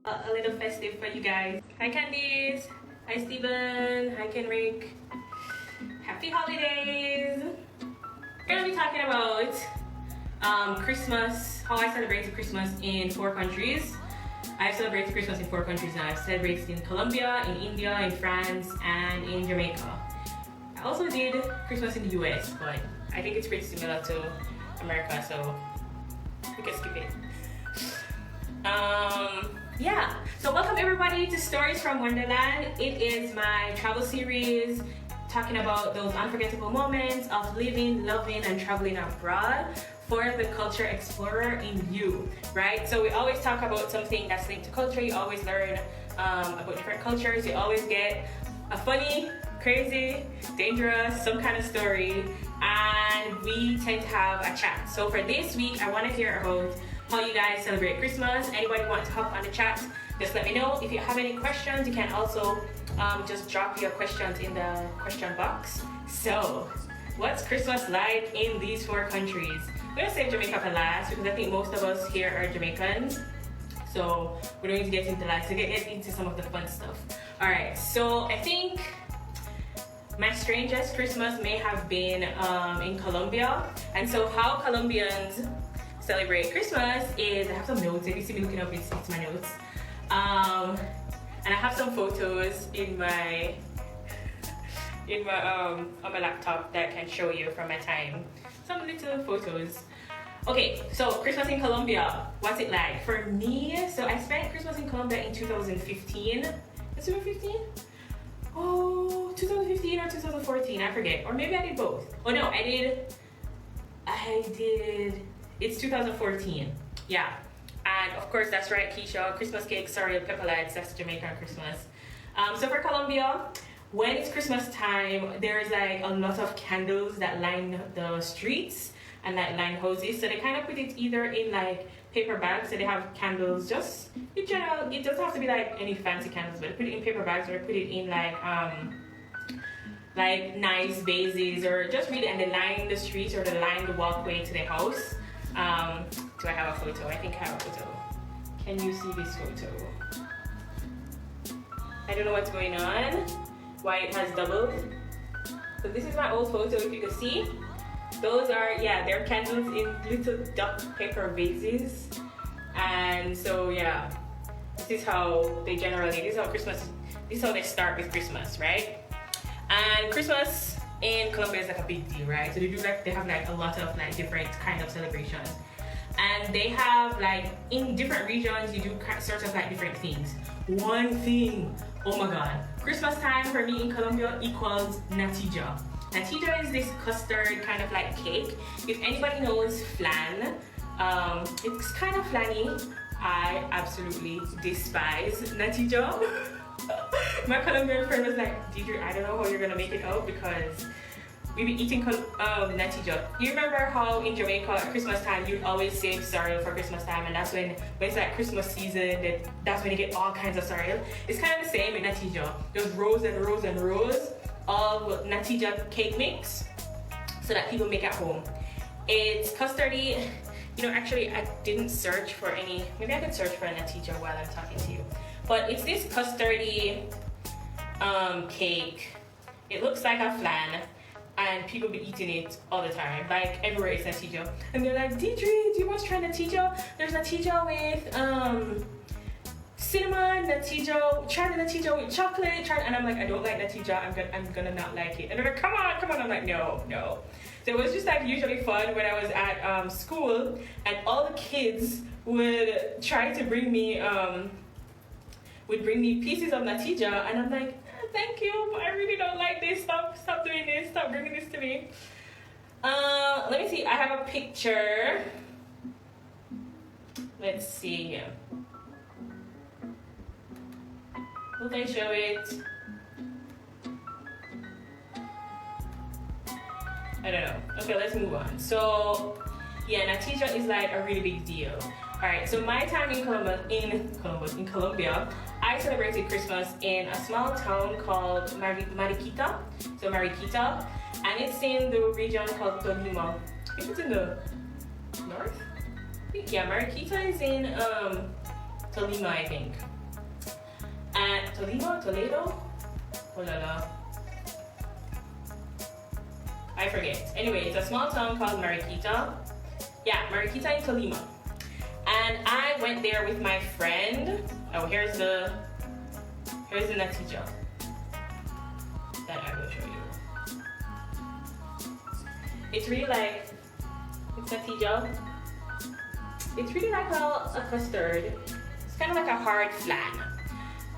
A little festive for you guys. Hi Candice, hi Steven, hi Kenrick. Happy holidays. We're gonna be talking about Christmas, how I celebrated Christmas in 4 countries. I've celebrated Christmas in 4 countries now. I've celebrated in Colombia, in India, in France, and in Jamaica. I also did Christmas in the US, but I think it's pretty similar to America, so we can skip it. Yeah, so welcome everybody to Stories from Wanderland. It is my travel series talking about those unforgettable moments of living, loving, and traveling abroad for the culture explorer in you, right? So we always talk about something that's linked to culture. You always learn about different cultures. You always get a funny, crazy, dangerous, some kind of story, and we tend to have a chat. So for this week, I want to hear about how you guys celebrate Christmas. Anybody want to hop on the chat, just let me know. If you have any questions, you can also just drop your questions in the question box. So, what's Christmas like in these 4 countries? I'm gonna save Jamaica for last because I think most of us here are Jamaicans. So we're going to get into that, to get into some of the fun stuff. Alright, so I think my strangest Christmas may have been in Colombia. And so how Colombians celebrate Christmas is, I have some notes. If you see me looking up, it's my notes. And I have some photos in my on my laptop that I can show you from my time. Some little photos. Okay, so Christmas in Colombia, what's it like? For me, so I spent Christmas in Colombia in 2015. 2015? Oh, 2015 or 2014, I forget. Or maybe I did both. Oh no, I did, it's 2014, yeah. And of course, that's right, Keisha, Christmas cake, sorry, pepper lights, that's Jamaican Christmas. So for Colombia, when it's Christmas time, there's like a lot of candles that line the streets and like line houses. So they kind of put it either in like paper bags, so they have candles just in general. It doesn't have to be like any fancy candles, but they put it in paper bags, or they put it in like nice vases, or just really, and they line the streets or they line the walkway to the house. Do I have a photo? I think I have a photo. Can you see this photo? I don't know what's going on, why it has doubled. So this is my old photo, if you can see. Those are, yeah, they're candles in little duck paper vases. And so yeah, this is how they generally, this is how they start with Christmas, right? And Christmas in Colombia is like a big deal, right? So they have like a lot of like different kind of celebrations. And they have like, in different regions, you do sort of like different things. One thing, oh my God, Christmas time for me in Colombia equals natija. Natija is this custard kind of like cake. If anybody knows flan, it's kind of flanny. I absolutely despise natija. My Colombian friend was like, Diedre, I don't know how you're gonna make it out because we be eating natija. You remember how in Jamaica at Christmas time you'd always save cereal for Christmas time, and that's when it's like Christmas season, that's when you get all kinds of cereal. It's kind of the same with natija. There's rows and rows and rows of natija cake mix so that people make at home. It's custardy. You know, actually I didn't search for any, maybe I can search for a natija while I'm talking to you. But it's this custardy cake. It looks like a flan, and people be eating it all the time. Like everywhere it's natija. And they're like, Diedre, do you want to try natija? There's natija with cinnamon, natija, try the natija with chocolate, and I'm like, I don't like natija, I'm gonna not like it. And they're like, come on, I'm like, no. So it was just like usually fun when I was at school, and all the kids would try to bring me pieces of natija, and I'm like, thank you, but I really don't like this, stop doing this, stop bringing this to me. Let me see, I have a picture. Let's see. Will I show it? I don't know. Okay, let's move on. So, yeah, natija is like a really big deal. Alright, so my time in Colombia, I celebrated Christmas in a small town called Mariquita. So Mariquita, and it's in the region called Tolima. I think it's in the north? Yeah, Mariquita is in Tolima, I think. And Toledo? Oh la la. I forget. Anyway, it's a small town called Mariquita. Yeah, Mariquita in Tolima. And I went there with my friend. Oh, here's the natija that I will show you. It's really like, it's natija. It's really like a custard. It's kind of like a hard flan.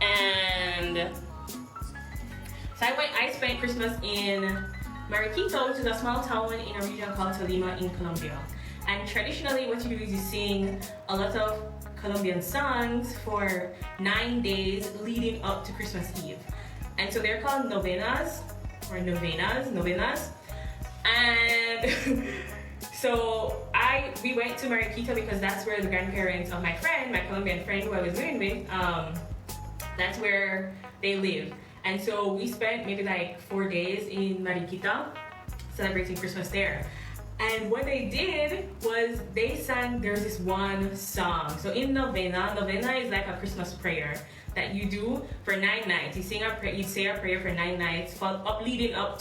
And so I spent Christmas in Mariquita, which is a small town in a region called Tolima in Colombia. And traditionally what you do is you sing a lot of Colombian songs for 9 days leading up to Christmas Eve. And so they're called novenas. And so we went to Mariquita because that's where the grandparents of my friend, my Colombian friend who I was living with, that's where they live. And so we spent maybe like 4 days in Mariquita celebrating Christmas there. And what they did was they sang, there's this one song. So in novena is like a Christmas prayer that you do for 9 nights. You say a prayer for 9 nights, leading up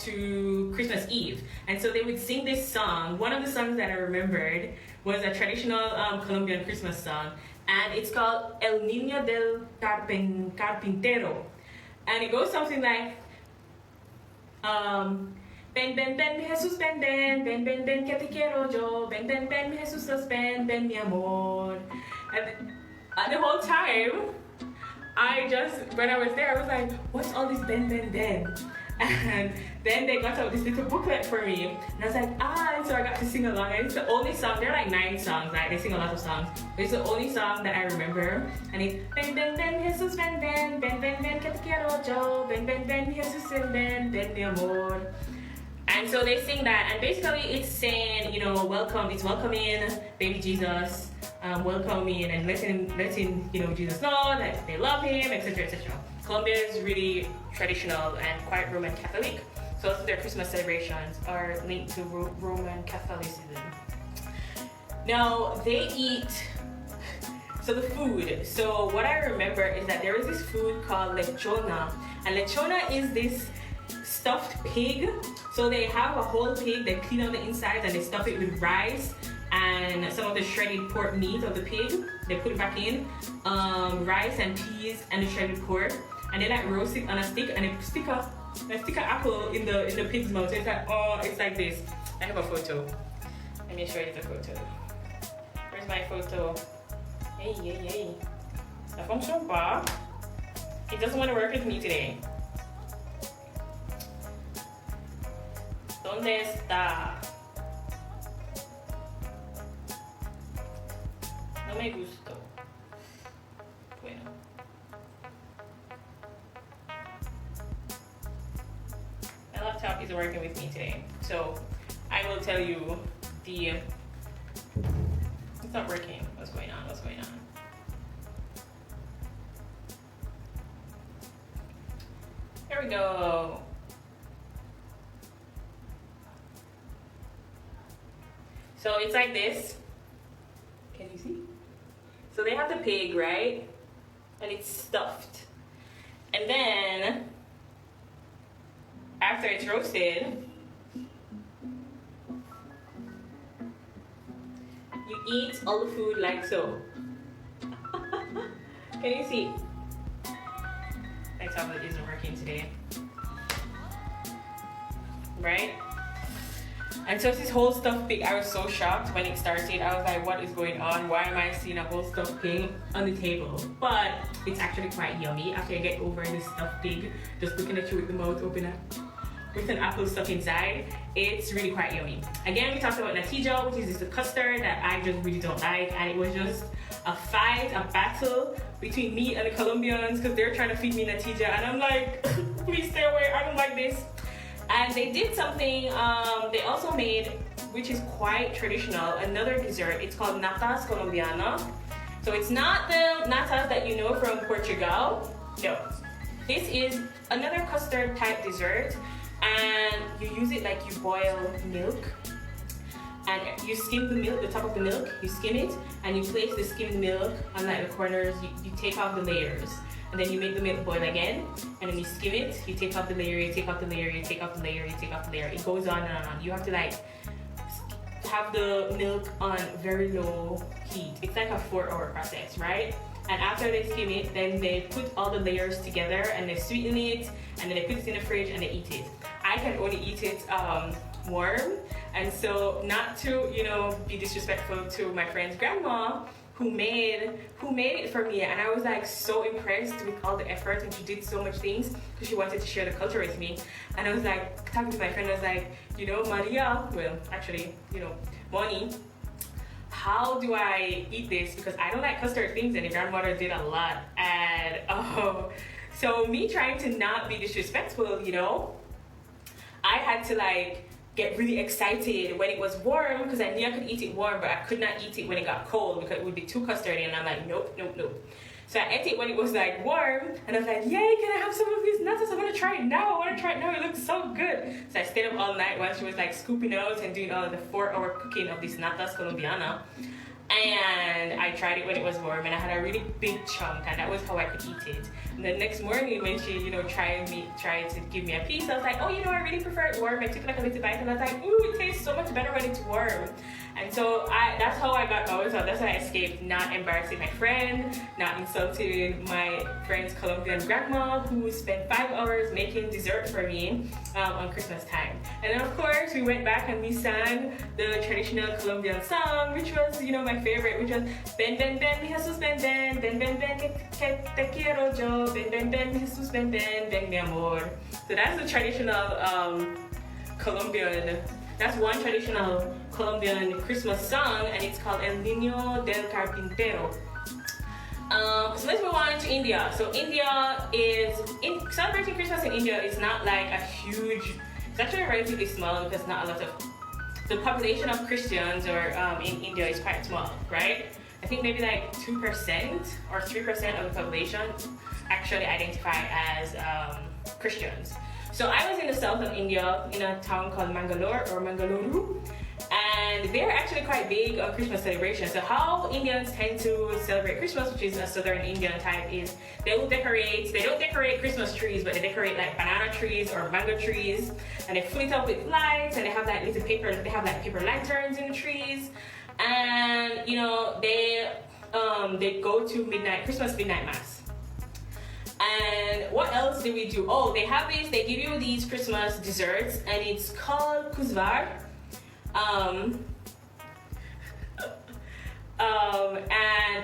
to Christmas Eve. And so they would sing this song. One of the songs that I remembered was a traditional Colombian Christmas song. And it's called El Niño del Carpintero. And it goes something like, ven, ven, ven, mi Jesús, ven, ven, ven, ven, ven, que te quiero yo, ven, ven, ven, mi Jesús, ven, ven, mi amor. And the whole time, when I was there, I was like, what's all this ben, ben, ben? And then they got out this little booklet for me. And I was like, and so I got to sing along. And it's the only song, there are like 9 songs, right? They sing a lot of songs. But it's the only song that I remember. And it's, ben, ben, ben, Jesús, ven, ven, ven, ven, ven, que te quiero yo, ven, ven, ven, Jesús, ven, ven, mi amor. And so they sing that, and basically it's saying, it's welcoming baby Jesus, welcoming and letting Jesus know that they love him, etc., etc. Colombia is really traditional and quite Roman Catholic, so most of their Christmas celebrations are linked to Roman Catholicism. Now they eat, so the food. So what I remember is that there is this food called lechona, and lechona is this stuffed pig. So they have a whole pig, they clean out the insides and they stuff it with rice and some of the shredded pork meat of the pig. They put it back in, rice and peas and the shredded pork, and they like roast it on a stick and they stick an apple in the pig's mouth. So it's like this. I have a photo. Let me show you the photo. Where's my photo? Hey. Ça fonctionne pas. It doesn't want to work with me today. ¿Dónde está? No me gustó. Bueno. My laptop isn't working with me today. So I will tell you it's not working. What's going on? There we go. So it's like this. Can you see? So they have the pig, right? And it's stuffed. And then, after it's roasted, you eat all the food like so. Can you see? My tablet isn't working today. Right? And so it's this whole stuffed pig. I was so shocked when it started. I was like, what is going on? Why am I seeing a whole stuffed pig on the table? But it's actually quite yummy after you get over this stuffed pig. Just looking at you with the mouth open up, with an apple stuck inside. It's really quite yummy. Again, we talked about natija, which is this custard that I just really don't like. And it was just a fight, a battle between me and the Colombians because they're trying to feed me natija. And I'm like, please stay away. I don't like this. And they did something, they also made, which is quite traditional, another dessert. It's called natas colombiana. So it's not the natas that you know from Portugal. No. This is another custard type dessert, and you use it like you boil milk. and you skim the milk, the top of the milk, you skim it, and you place the skimmed milk on like the corners. You take off the layers, and then you make the milk boil again, and then you skim it, you take off the layer, you take off the layer, you take off the layer, you take off the layer. It goes on and on and on. You have to like have the milk on very low heat. It's like a 4-hour process, right? And after they skim it, then they put all the layers together and they sweeten it, and then they put it in the fridge and they eat it. I can only eat it warm, and so not to, you know, be disrespectful to my friend's grandma who made it for me, and I was like so impressed with all the effort, and she did so much things because she wanted to share the culture with me. And I was like talking to my friend, I was like, you know, Maria, well actually, you know, Moni, how do I eat this? Because I don't like custard things, and the grandmother did a lot. And so me trying to not be disrespectful, you know, I had to like get really excited when it was warm, because I knew I could eat it warm, but I could not eat it when it got cold because it would be too custardy, and I'm like, nope, nope, nope. So I ate it when it was like warm, and I was like, yay, can I have some of these nuts? I want to try it now, it looks so good. So I stayed up all night while she was like scooping out and doing all of the 4-hour cooking of this natas colombiana. And I tried it when it was warm, and I had a really big chunk, and that was how I could eat it. And the next morning when she, you know, tried to give me a piece, I was like, oh, you know, I really prefer it warm. I took like a little bite, and I was like, ooh, it tastes so much better when it's warm. And so that's how I got out. So that's how I escaped not embarrassing my friend, not insulting my friend's Colombian grandma who spent 5 hours making dessert for me on Christmas time. And then of course we went back and we sang the traditional Colombian song, which was, you know, my favorite, which was Ben Ben Ben mi Jesus Ben Ben Ben Ben Ben que te quiero yo Ben Ben Ben mi Jesus Ben Ben Ben mi amor. So that's the traditional Colombian. That's one traditional Colombian Christmas song, and it's called El Niño del Carpintero. So let's move on to India. So India is, celebrating Christmas in India is not like a huge, it's actually relatively small because not a lot of, the population of Christians or in India is quite small, right? I think maybe like 2% or 3% of the population actually identify as Christians. So I was in the south of India in a town called Mangalore or Mangaluru, and they're actually quite big on Christmas celebration. So how Indians tend to celebrate Christmas, which is a southern Indian type, is they don't decorate Christmas trees, but they decorate like banana trees or mango trees, and they fill it up with lights, and they have like little paper lanterns in the trees, and you know, they go to Christmas midnight mass. And what else do we do? Oh, they give you these Christmas desserts, and it's called kuzvar. And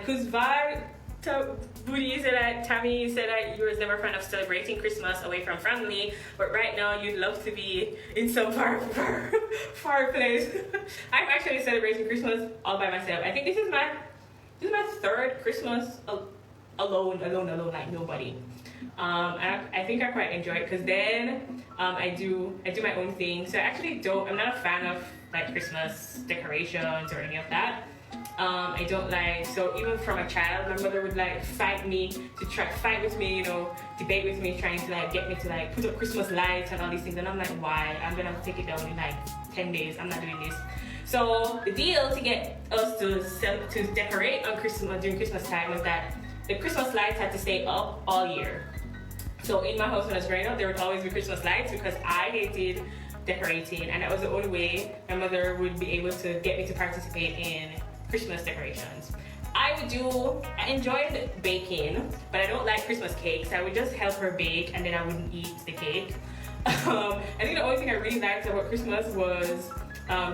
kuzvar, Budi said that, Tammy said that you was never a fan of celebrating Christmas away from family, but right now you'd love to be in some far place. I'm actually celebrating Christmas all by myself. I think this is my third Christmas alone, like nobody. And I think I quite enjoy it because then I do my own thing. So I'm not a fan of like Christmas decorations or any of that. I don't like, so even from a child, my mother would like fight with me, you know, debate with me, trying to like get me to like put up Christmas lights and all these things, and I'm like, why? I'm gonna take it down in like 10 days. I'm not doing this. So the deal to get us to decorate on Christmas during Christmas time was that the Christmas lights had to stay up all year. So in my house when I was growing up, there would always be Christmas lights because I hated decorating, and that was the only way my mother would be able to get me to participate in Christmas decorations. I enjoyed baking, but I don't like Christmas cakes. I would just help her bake, and then I wouldn't eat the cake. I think the only thing I really liked about Christmas was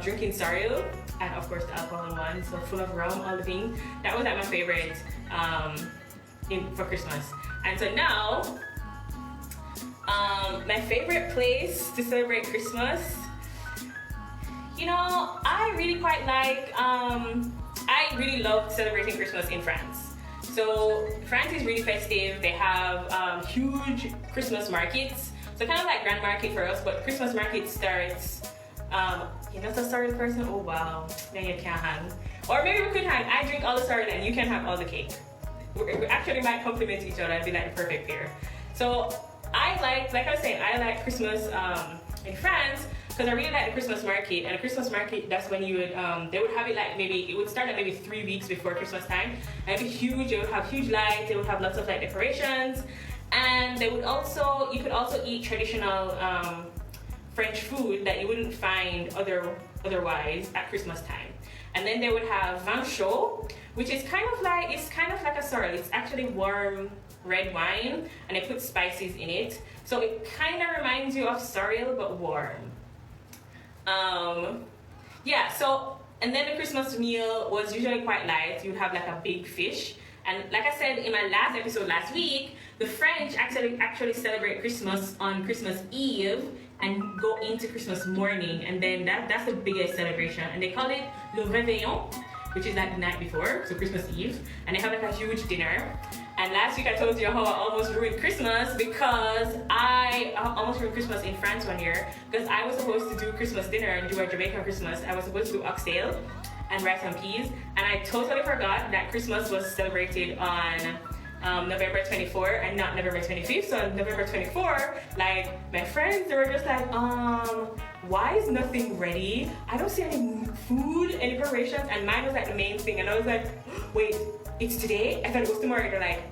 drinking cereal, and of course the alcohol one, so full of rum, all the things. That was like my favorite for Christmas. And so now, my favorite place to celebrate Christmas, you know, I really love celebrating Christmas in France. So France is really festive. They have huge Christmas markets. So kind of like Grand Market for us, but Christmas market starts, you're not a cereal person? Oh wow, then you can't hang. Or maybe we could hang. I drink all the cereal and you can have all the cake. We actually might complement each other and be like the perfect pair. So I like I was saying, I like Christmas in France, because I really like the Christmas market. And the Christmas market, that's when you would they would have it like maybe it would start at maybe 3 weeks before Christmas time. And it'd be huge. They would have huge lights. They would have lots of like decorations, and they would also you could also eat traditional French food that you wouldn't find otherwise at Christmas time. And then they would have vin chaud, which is kind of like a sorrel. It's actually warm red wine, and they put spices in it, so it kind of reminds you of sorrel but warm. Yeah. So and then the Christmas meal was usually quite light. You'd have like a big fish, and like I said in my last episode last week, the French actually celebrate Christmas on Christmas Eve and go into Christmas morning, and then that's the biggest celebration, and they call it le réveillon, which is like the night before, so Christmas Eve, and they have like a huge dinner. And last week I told you how I almost ruined Christmas because I almost ruined Christmas in France one year, because I was supposed to do Christmas dinner and do a Jamaican Christmas. I was supposed to do oxtail and rice and peas, and I totally forgot that Christmas was celebrated on November 24 and not November 25th. So on November 24, like my friends, they were just like, why is nothing ready? I don't see any food, any preparations, and mine was like the main thing. And I was like, wait, it's today? I thought it was tomorrow. They're like,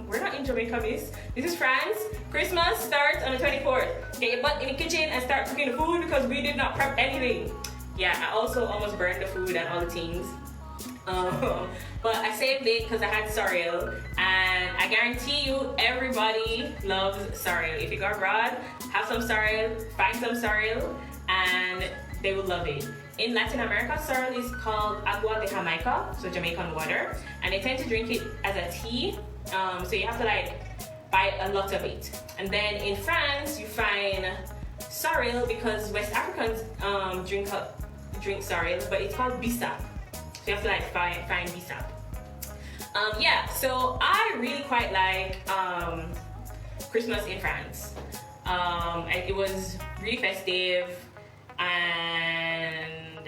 we're not in Jamaica, miss. This is France. Christmas starts on the 24th. Get your butt in the kitchen and start cooking the food because we did not prep anything. Yeah, I also almost burned the food and all the things. But I saved it because I had sorrel, and I guarantee you everybody loves sorrel. If you go abroad, have some sorrel, find some sorrel, and they will love it. In Latin America, sorrel is called Agua De Jamaica, so Jamaican water, and they tend to drink it as a tea, so you have to like buy a lot of it. And then in France, you find sorrel because West Africans drink sorrel, but it's called bissap. So you have to like find bissap. Yeah, so I really quite like Christmas in France. It was really festive and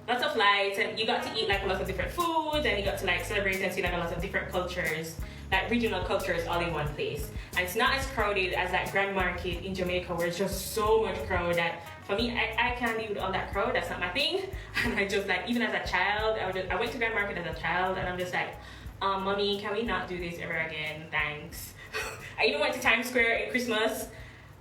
lots of lights, and you got to eat like a lot of different foods, and you got to like celebrate and see like a lot of different cultures, like regional cultures all in one place. And it's not as crowded as that Grand Market in Jamaica, where it's just so much crowd that for me, I can't deal with all that crowd. That's not my thing. And I just like, even as a child, I went to Grand Market as a child, and I'm just like, mommy, can we not do this ever again? Thanks. I even went to Times Square in Christmas,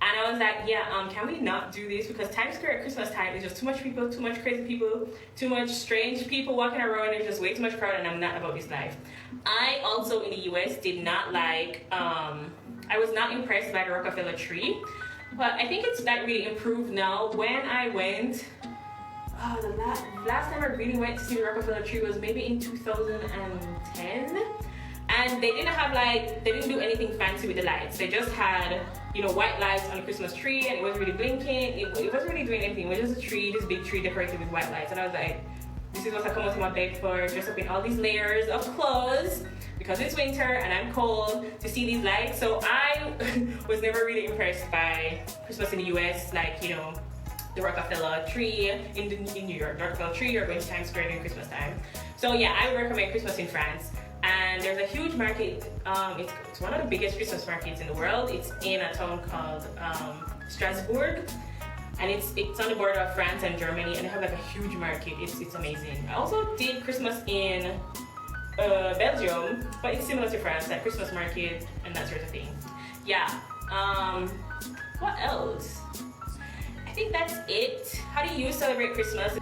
and I was like, yeah, can we not do this? Because Times Square at Christmas time is just too much people, too much crazy people, too much strange people walking around. There's just way too much crowd, and I'm not about this life. I also in the US did not like, I was not impressed by the Rockefeller tree, but I think it's like really improved now. When I went, the last time I really went to see the Rockefeller tree was maybe in 2010. And they didn't do anything fancy with the lights. They just had, white lights on the Christmas tree, and it wasn't really blinking. It wasn't really doing anything. It was just a tree, this big tree decorated with white lights. And I was like, this is what I come out to my bed for, dress up in all these layers of clothes because it's winter and I'm cold, to see these lights. So I was never really impressed by Christmas in the US, like, the Rockefeller tree in New York, the Rockefeller tree, or going to Times Square during Christmas time. So yeah, I would recommend Christmas in France. And there's a huge market, it's one of the biggest Christmas markets in the world. It's in a town called Strasbourg, and it's on the border of France and Germany, and they have like a huge market. It's amazing. I also did Christmas in Belgium, but it's similar to France, like Christmas market and that sort of thing. Yeah, what else? I think that's it. How do you celebrate Christmas?